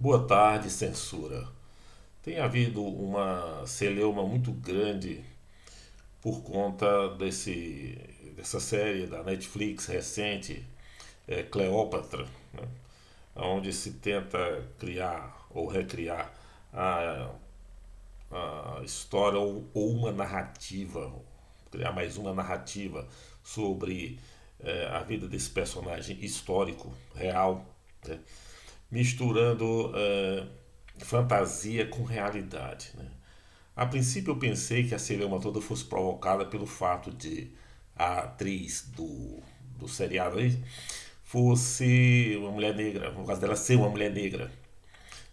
Boa tarde, censura. Tem havido uma celeuma muito grande por conta dessa série da Netflix recente, Cleópatra, né? Onde se tenta criar ou recriar a, a história ou uma narrativa, criar mais uma narrativa sobre a vida desse personagem histórico, real, né? Misturando fantasia com realidade, né? A princípio eu pensei que a celeuma toda fosse provocada pelo fato de a atriz do seriado aí fosse uma mulher negra, no caso dela ser uma mulher negra.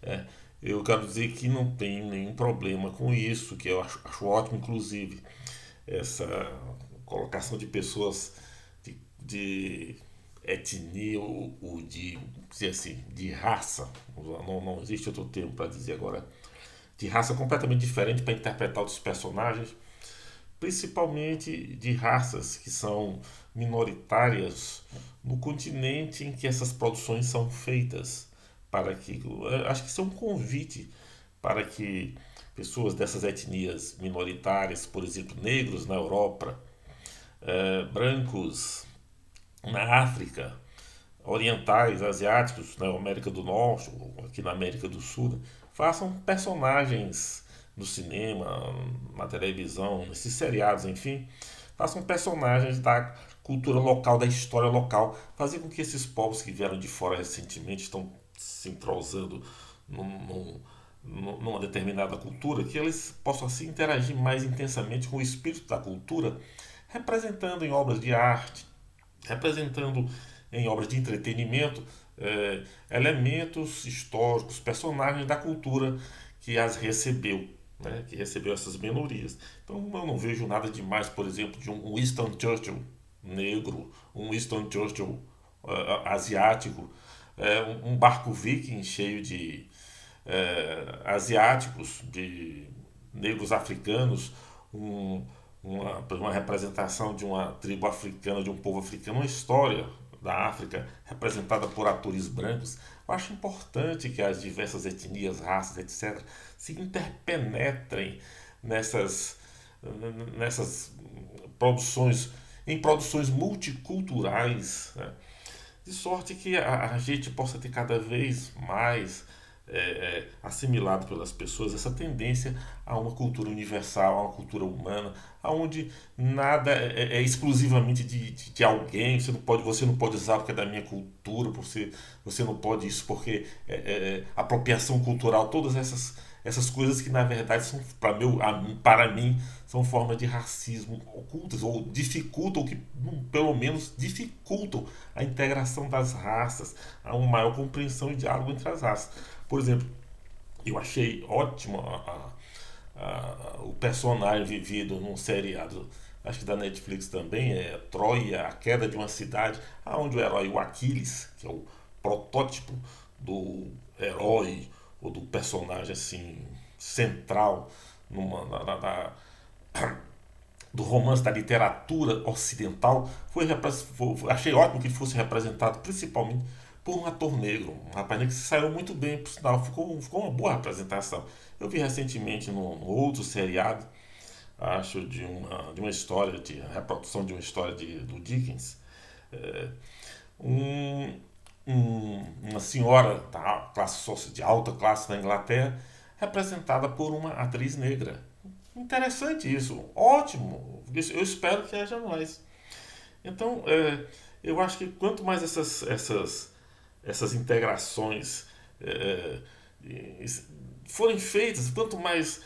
Né? Eu quero dizer que não tem nenhum problema com isso, que eu acho ótimo, inclusive, essa colocação de pessoas de etnia ou de, dizer assim, de raça, não existe outro termo para dizer agora, de raça completamente diferente para interpretar outros personagens, principalmente de raças que são minoritárias no continente em que essas produções são feitas. Para que, acho que isso é um convite para que pessoas dessas etnias minoritárias, por exemplo, negros na Europa, brancos na África, orientais, asiáticos, na América do Norte, ou aqui na América do Sul, né, façam personagens no cinema, na televisão, nesses seriados, enfim, façam personagens da cultura local, da história local, fazer com que esses povos que vieram de fora recentemente estão se entrosando num, numa determinada cultura, que eles possam assim interagir mais intensamente com o espírito da cultura, representando em obras de arte, representando em obras de entretenimento elementos históricos, personagens da cultura que as recebeu, né, que recebeu essas minorias. Então eu não vejo nada demais, por exemplo, de um Winston Churchill negro, um Winston Churchill asiático, um barco viking cheio de asiáticos, de negros africanos, um, uma representação de uma tribo africana, de um povo africano, uma história da África representada por atores brancos. Eu acho importante que as diversas etnias, raças, etc., se interpenetrem nessas, nessas produções, em produções multiculturais, né? De sorte que a gente possa ter cada vez mais assimilado pelas pessoas essa tendência a uma cultura universal, a uma cultura humana, aonde nada é exclusivamente de alguém. Você não pode usar porque é da minha cultura, você não pode isso porque apropriação cultural, todas essas coisas que na verdade são para mim são formas de racismo ocultas ou dificultam, ou que pelo menos dificultam a integração das raças, a uma maior compreensão e diálogo entre as raças. Por exemplo, eu achei ótimo o personagem vivido num seriado, acho que da Netflix também, é Troia, a queda de uma cidade, onde o herói, o Aquiles, que é o protótipo do herói ou do personagem assim central do romance, da literatura ocidental, achei ótimo que fosse representado principalmente por um ator negro, um rapaz negro que se saiu muito bem, por sinal, ficou uma boa representação. Eu vi recentemente num outro seriado, acho, de uma história, de reprodução de uma história do Dickens, é, um, uma senhora da classe de alta classe na Inglaterra, representada por uma atriz negra. Interessante isso, ótimo. Eu espero que haja mais. Então, eu acho que quanto mais essas integrações é, forem feitas, quanto mais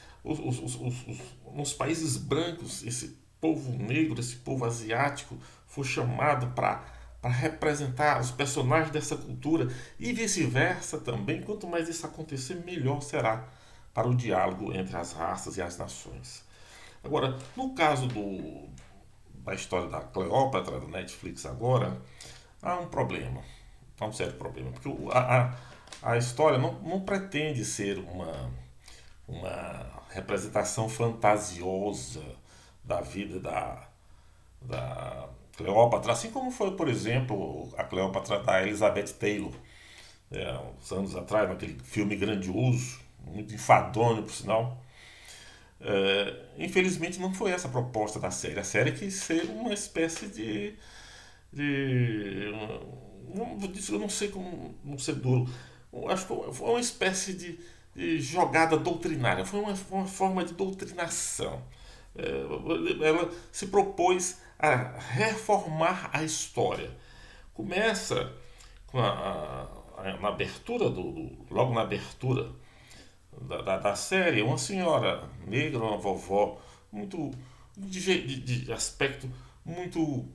nos países brancos esse povo negro, esse povo asiático for chamado para representar os personagens dessa cultura e vice-versa também, quanto mais isso acontecer, melhor será para o diálogo entre as raças e as nações. Agora, no caso da história da Cleópatra, da Netflix agora, há um problema. Há um sério problema. Porque a história não pretende ser uma representação fantasiosa da vida da Cleópatra, assim como foi, por exemplo, a Cleópatra da Elizabeth Taylor, uns anos atrás, naquele filme grandioso, muito enfadonho, por sinal. Infelizmente não foi essa a proposta da série. A série quis ser uma espécie de eu não sei como não ser duro. Eu acho que foi uma espécie de jogada doutrinária. Foi uma forma de doutrinação. Ela se propôs a reformar a história. Começa com na abertura logo na abertura da série, uma senhora negra, uma vovó, muito de aspecto muito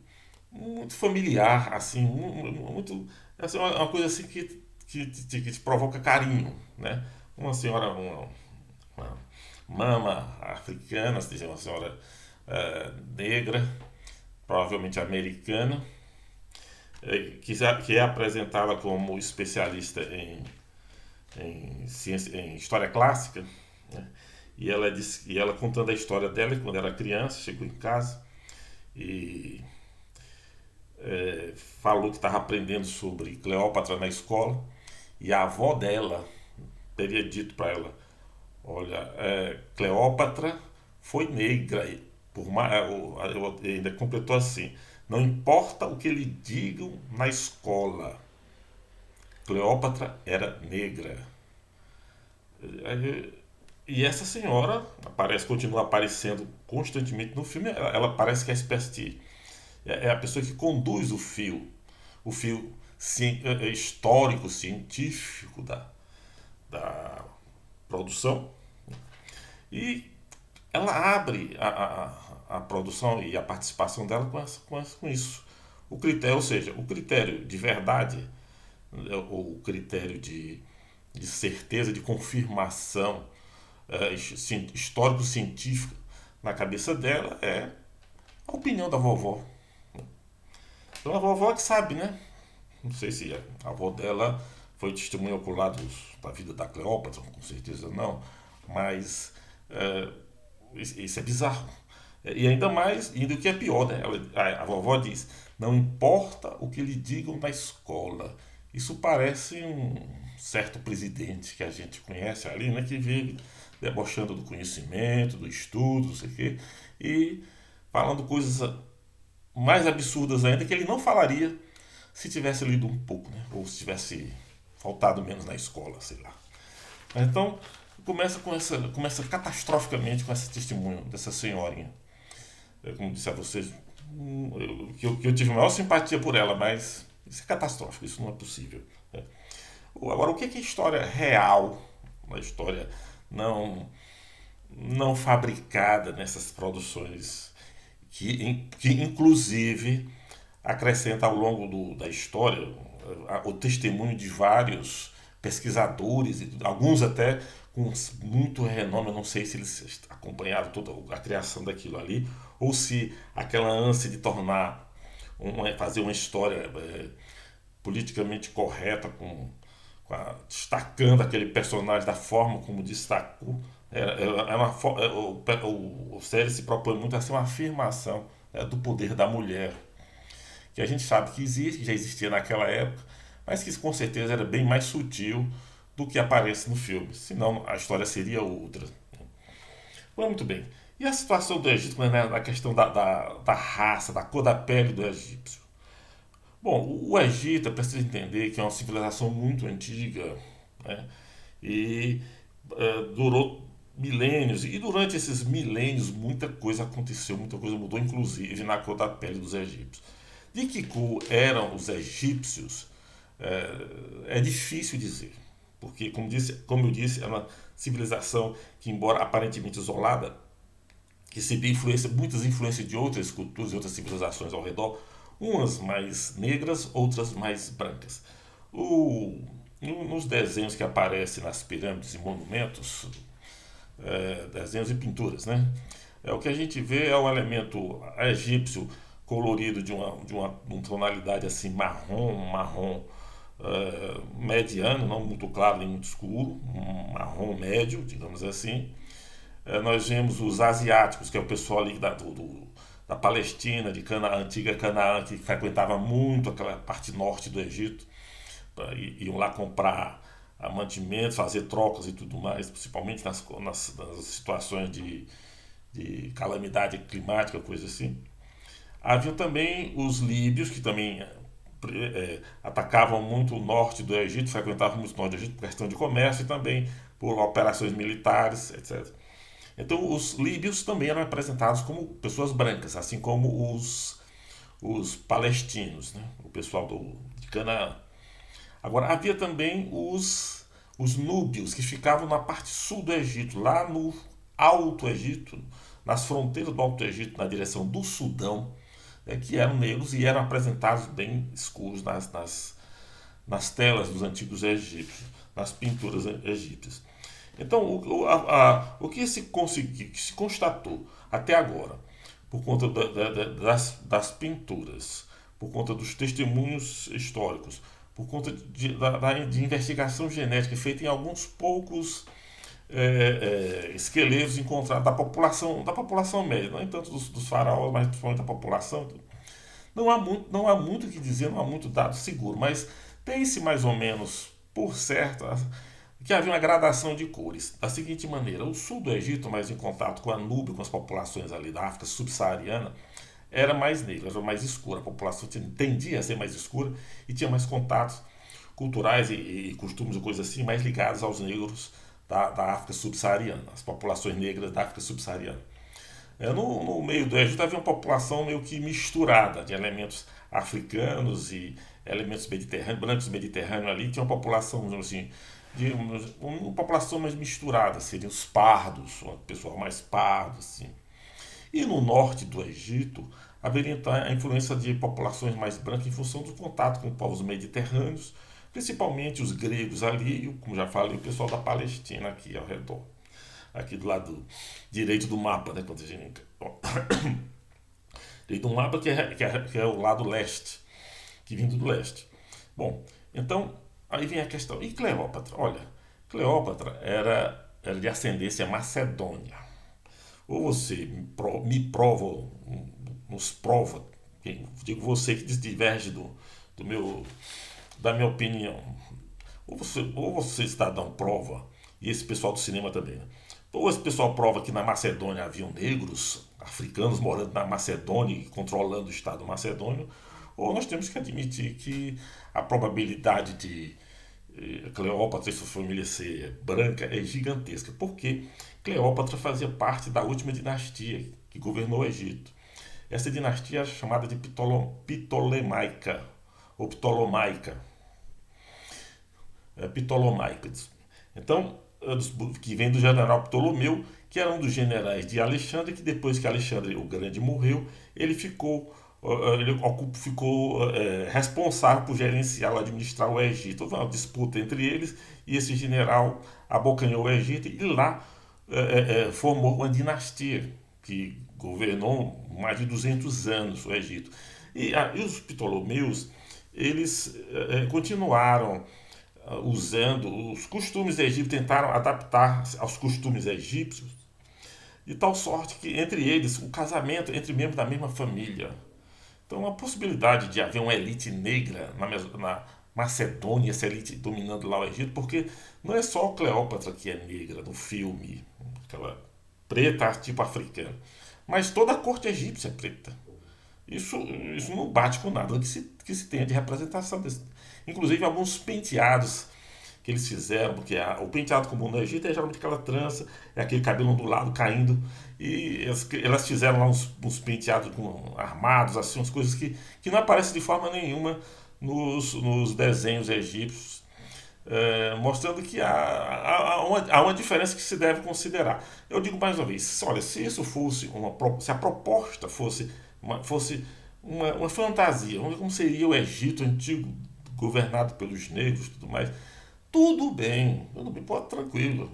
muito familiar, assim, muito assim, uma coisa assim que te provoca carinho, né? Uma senhora, uma mama africana, seja uma senhora negra, provavelmente americana, que é apresentada como especialista em ciência, em história clássica, né? E ela contando a história dela quando era criança, chegou em casa e falou que estava aprendendo sobre Cleópatra na escola e a avó dela teria dito para ela: olha, Cleópatra foi negra. Por mais, ainda completou assim: não importa o que lhe digam na escola, Cleópatra era negra. E essa senhora continua aparecendo constantemente no filme. Ela parece que é a espécie de, é a pessoa que conduz o fio histórico, científico da produção. E ela abre a produção e a participação dela com isso. O critério, ou seja, o critério de verdade, ou o critério de certeza, de confirmação histórico-científica na cabeça dela é a opinião da vovó. Então a vovó que sabe, né? Não sei se a avó dela foi testemunha ocular da vida da Cleópatra, com certeza não, mas isso é bizarro. E ainda mais, e o que é pior, né? A vovó diz: não importa o que lhe digam na escola. Isso parece um certo presidente que a gente conhece ali, né? Que vive debochando do conhecimento, do estudo, não sei o quê, e falando coisas mais absurdas ainda que ele não falaria se tivesse lido um pouco, né? Ou se tivesse faltado menos na escola, sei lá. Então, começa catastroficamente com esse testemunho dessa senhorinha. Como disse a vocês, que eu tive a maior simpatia por ela, mas isso é catastrófico, isso não é possível. Né? Agora, o que é história real? Uma história não, não fabricada nessas produções que inclusive acrescenta ao longo da história o testemunho de vários pesquisadores, alguns até com muito renome. Eu não sei se eles acompanharam toda a criação daquilo ali, ou se aquela ânsia de fazer uma história politicamente correta, destacando aquele personagem da forma como destacou. O série se propõe muito a ser uma afirmação do poder da mulher, que a gente sabe que existe, que já existia naquela época, mas que com certeza era bem mais sutil do que aparece no filme. Senão a história seria outra. Mas muito bem. E a situação do Egito, né, na questão da raça, da cor da pele do egípcio? Bom, o Egito é preciso entender que é uma civilização muito antiga, né? E durou milênios. E durante esses milênios muita coisa aconteceu, muita coisa mudou, inclusive na cor da pele dos egípcios. De que cor eram os egípcios é difícil dizer, porque, como eu disse, é uma civilização que, embora aparentemente isolada, recebia muitas influências de outras culturas e outras civilizações ao redor, umas mais negras, outras mais brancas. Nos desenhos que aparecem nas pirâmides e monumentos, desenhos e pinturas, né? O que a gente vê é o elemento egípcio colorido de uma tonalidade assim marrom mediano, não muito claro nem muito escuro, um marrom médio, digamos assim. Nós vemos os asiáticos, que é o pessoal ali da Palestina, de antiga Canaã, que frequentava muito aquela parte norte do Egito. iam lá comprar mantimentos, fazer trocas e tudo mais, principalmente nas situações de calamidade climática, coisa assim. Havia também os líbios, que também atacavam muito o norte do Egito, frequentavam muito o norte do Egito por questão de comércio e também por operações militares, etc. Então, os líbios também eram apresentados como pessoas brancas, assim como os palestinos, né? O pessoal de Canaã. Agora, havia também os núbios, que ficavam na parte sul do Egito, lá no Alto Egito, nas fronteiras do Alto Egito, na direção do Sudão, que eram negros e eram apresentados bem escuros nas telas dos antigos egípcios, nas pinturas egípcias. Então, o que que se constatou até agora, por conta das pinturas, por conta dos testemunhos históricos, por conta de investigação genética feita em alguns poucos esqueletos encontrados da população média, não tanto dos faraós, mas principalmente da população. Não há muito o que dizer, não há muito dado seguro, mas tem-se mais ou menos por certo que havia uma gradação de cores. Da seguinte maneira, o sul do Egito, mais em contato com a Núbia, com as populações ali da África subsaariana, era mais negra, era mais escura. A população tendia a ser mais escura e tinha mais contatos culturais e costumes e coisas assim, mais ligados aos negros da África subsaariana, as populações negras da África subsaariana. No meio do Egito havia uma população meio que misturada de elementos africanos e elementos mediterrâneos, brancos mediterrâneos ali. Tinha uma população, assim, uma população mais misturada, seriam os pardos, o pessoal mais pardo, assim. E no norte do Egito haveria então a influência de populações mais brancas em função do contato com povos mediterrâneos, principalmente os gregos ali, e, como já falei, o pessoal da Palestina aqui ao redor. Aqui do lado direito do mapa, né? Quando a gente... direito do mapa que é o lado leste, que vindo do leste. Bom, então, aí vem a questão. E Cleópatra? Olha, Cleópatra era de ascendência macedônia. Ou você me prova, nos prova, digo você que diverge da minha opinião. Ou você, cidadão, prova, e esse pessoal do cinema também, né? Ou esse pessoal prova que na Macedônia haviam negros, africanos morando na Macedônia e controlando o Estado macedônio, ou nós temos que admitir que a probabilidade de Cleópatra e sua família ser branca é gigantesca, porque Cleópatra fazia parte da última dinastia que governou o Egito. Essa dinastia é chamada de Ptolemaica, ou Ptolomaica. Ptolomaica. Então, que vem do general Ptolomeu, que era um dos generais de Alexandre, que depois que Alexandre o Grande morreu, ele ficou responsável por gerenciar ou administrar o Egito. Houve uma disputa entre eles e esse general abocanhou o Egito e lá formou uma dinastia que governou mais de 200 anos o Egito. E os Ptolomeus, eles continuaram usando os costumes egípcios, tentaram adaptar aos costumes egípcios, de tal sorte que entre eles o casamento entre membros da mesma família. Então a possibilidade de haver uma elite negra na Macedônia, essa elite dominando lá o Egito, porque não é só Cleópatra que é negra no filme, aquela preta tipo africana, mas toda a corte egípcia é preta. Isso não bate com nada que se tenha de representação desse. Inclusive alguns penteados que eles fizeram, porque o penteado comum no Egito é geralmente aquela trança, é aquele cabelo ondulado caindo, e elas fizeram lá uns penteados armados, assim, umas coisas que não aparecem de forma nenhuma nos desenhos egípcios, mostrando que há uma diferença que se deve considerar. Eu digo mais uma vez, olha, se isso fosse se a proposta fosse uma fantasia, vamos ver como seria o Egito antigo, governado pelos negros e tudo mais, tudo bem, pode tranquilo.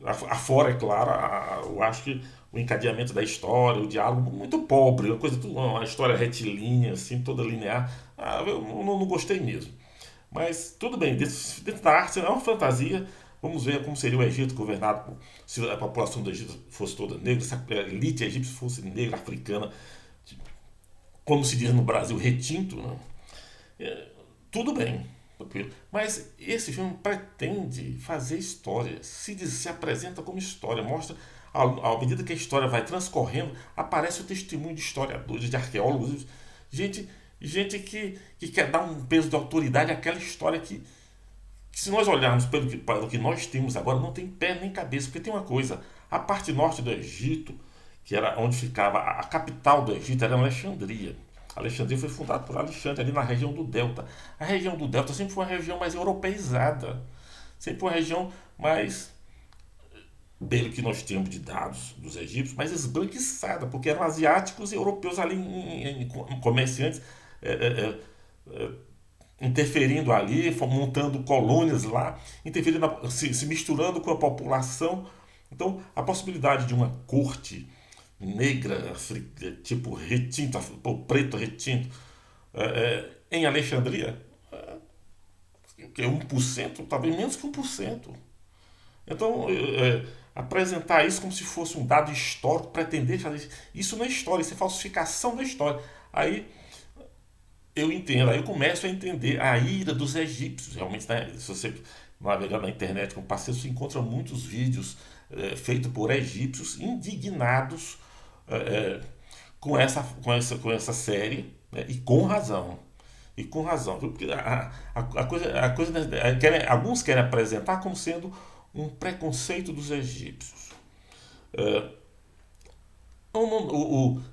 Afora, é claro, eu acho que o encadeamento da história, o diálogo muito pobre, uma história retilínea, assim, toda linear. Eu não gostei mesmo. Mas tudo bem, dentro da arte é uma fantasia. Vamos ver como seria o Egito governado se a população do Egito fosse toda negra, se a elite egípcia fosse negra, africana, como se diz no Brasil, retinto, né? tudo bem, mas esse filme pretende fazer história, se apresenta como história, mostra, à medida que a história vai transcorrendo, aparece o testemunho de historiadores, de arqueólogos, gente, gente que quer dar um peso de autoridade àquela história que se nós olharmos pelo que nós temos agora, não tem pé nem cabeça, porque tem uma coisa, a parte norte do Egito, que era onde ficava a capital do Egito, era Alexandria. Alexandria foi fundada por Alexandre, ali na região do Delta. A região do Delta sempre foi uma região mais europeizada, sempre foi uma região mais, pelo que nós temos de dados dos egípcios, mais esbranquiçada, porque eram asiáticos e europeus ali comerciantes é, é, é, interferindo ali, montando colônias lá, interferindo, se misturando com a população. Então, a possibilidade de uma corte negra, tipo retinto, preto retinto, em Alexandria, que é 1%, talvez menos que 1%. Então, apresentar isso como se fosse um dado histórico, pretender fazer isso, isso não é história, isso é falsificação da história. Aí eu entendo, aí eu começo a entender a ira dos egípcios. Realmente, né, se você navegar na internet com parceiro, você encontra muitos vídeos feitos por egípcios indignados é, com essa série, né, e com razão. E com razão, viu? Porque a coisa alguns querem apresentar como sendo um preconceito dos egípcios.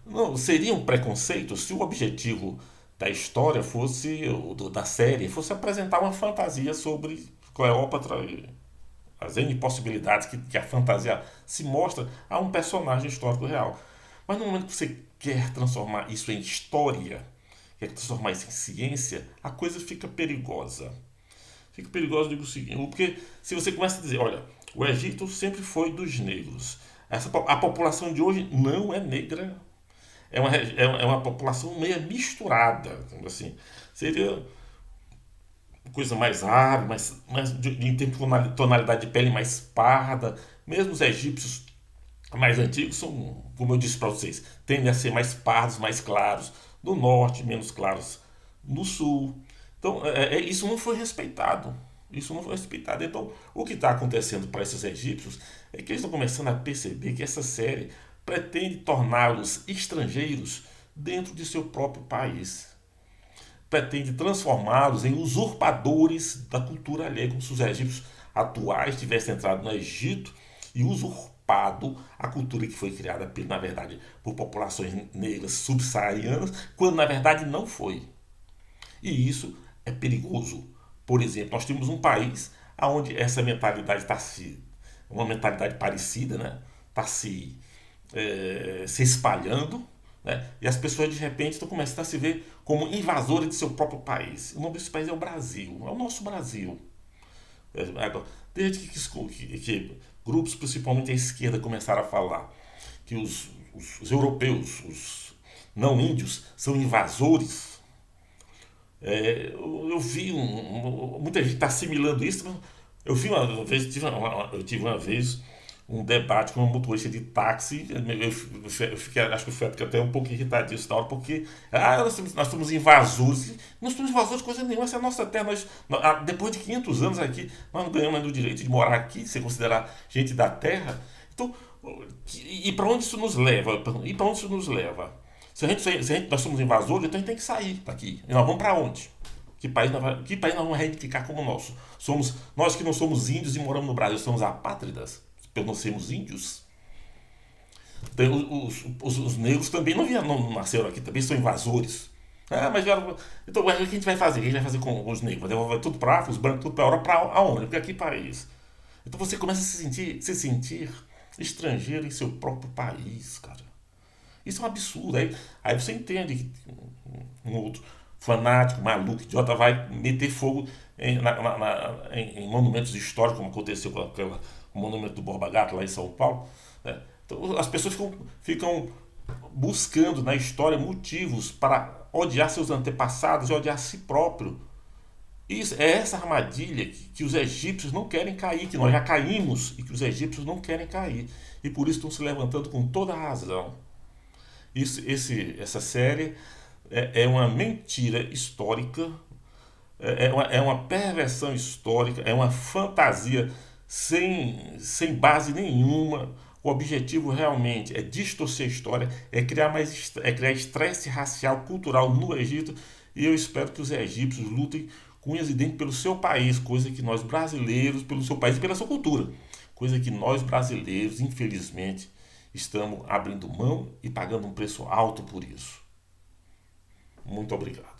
Não, seria um preconceito se o objetivo da história fosse, da série, fosse apresentar uma fantasia sobre Cleópatra e as N possibilidades que a fantasia se mostra a um personagem histórico real. Mas no momento que você quer transformar isso em história, quer transformar isso em ciência, a coisa fica perigosa. Fica perigosa, eu digo o seguinte, porque se você começa a dizer, olha, o Egito sempre foi dos negros. A população de hoje não é negra, é uma população meio misturada, assim. Seria coisa mais árabe, em termos de tonalidade de pele mais parda. Mesmo os egípcios mais antigos são, como eu disse para vocês, tendem a ser mais pardos, mais claros. No norte, menos claros no sul. Então, isso não foi respeitado. Isso não foi respeitado. Então, o que está acontecendo para esses egípcios é que eles estão começando a perceber que essa série pretende torná-los estrangeiros dentro de seu próprio país. Pretende transformá-los em usurpadores da cultura alheia, como se os egípcios atuais tivessem entrado no Egito e usurpado a cultura que foi criada, na verdade, por populações negras subsaarianas, quando na verdade não foi. E isso é perigoso. Por exemplo, nós temos um país onde essa mentalidade está uma mentalidade parecida, né? Está se espalhando, né? E as pessoas de repente estão começando a se ver como invasores de seu próprio país. O nome desse país é o Brasil, é o nosso Brasil. Desde que grupos, principalmente a esquerda, começaram a falar que os europeus, os não índios, são invasores. Eu vi muita gente está assimilando isso. Eu vi uma vez, eu tive uma vez um debate com um motorista de táxi. Eu fiquei, acho que eu fui até um pouco irritadíssimo na hora, porque nós somos invasores. Não somos invasores de coisa nenhuma, essa é a nossa terra. Depois de 500 anos aqui, nós não ganhamos ainda o direito de morar aqui, ser considerar gente da terra. Então, e para onde isso nos leva? E para onde isso nos leva? Nós somos invasores, então a gente tem que sair daqui. E nós vamos para onde? Que país nós vamos reivindicar como nosso? Nós que não somos índios e moramos no Brasil, somos apátridas, por não sermos índios. Então, os negros também não nasceram aqui, também são invasores. Mas então o que a gente vai fazer? O que a gente vai fazer com os negros? Vai devolver tudo para a África, os brancos tudo para a Europa, para aonde? Porque aqui país. Então você começa a se sentir estrangeiro em seu próprio país, cara. Isso é um absurdo. Aí você entende que um outro fanático, maluco, idiota, vai meter fogo em monumentos históricos, como aconteceu com o monumento do Borba Gato lá em São Paulo. Né? Então, as pessoas ficam buscando na história motivos para odiar seus antepassados e odiar a si próprio. Isso é essa armadilha que os egípcios não querem cair, que nós já caímos e que os egípcios não querem cair. E por isso estão se levantando com toda a razão. Essa série é uma mentira histórica É uma perversão histórica, é uma fantasia sem base nenhuma. O objetivo realmente é distorcer a história, é criar estresse racial, cultural no Egito. E eu espero que os egípcios lutem com unhas e dentes pelo seu país, coisa que nós brasileiros, pelo seu país e pela sua cultura, coisa que nós brasileiros, infelizmente, estamos abrindo mão e pagando um preço alto por isso. Muito obrigado.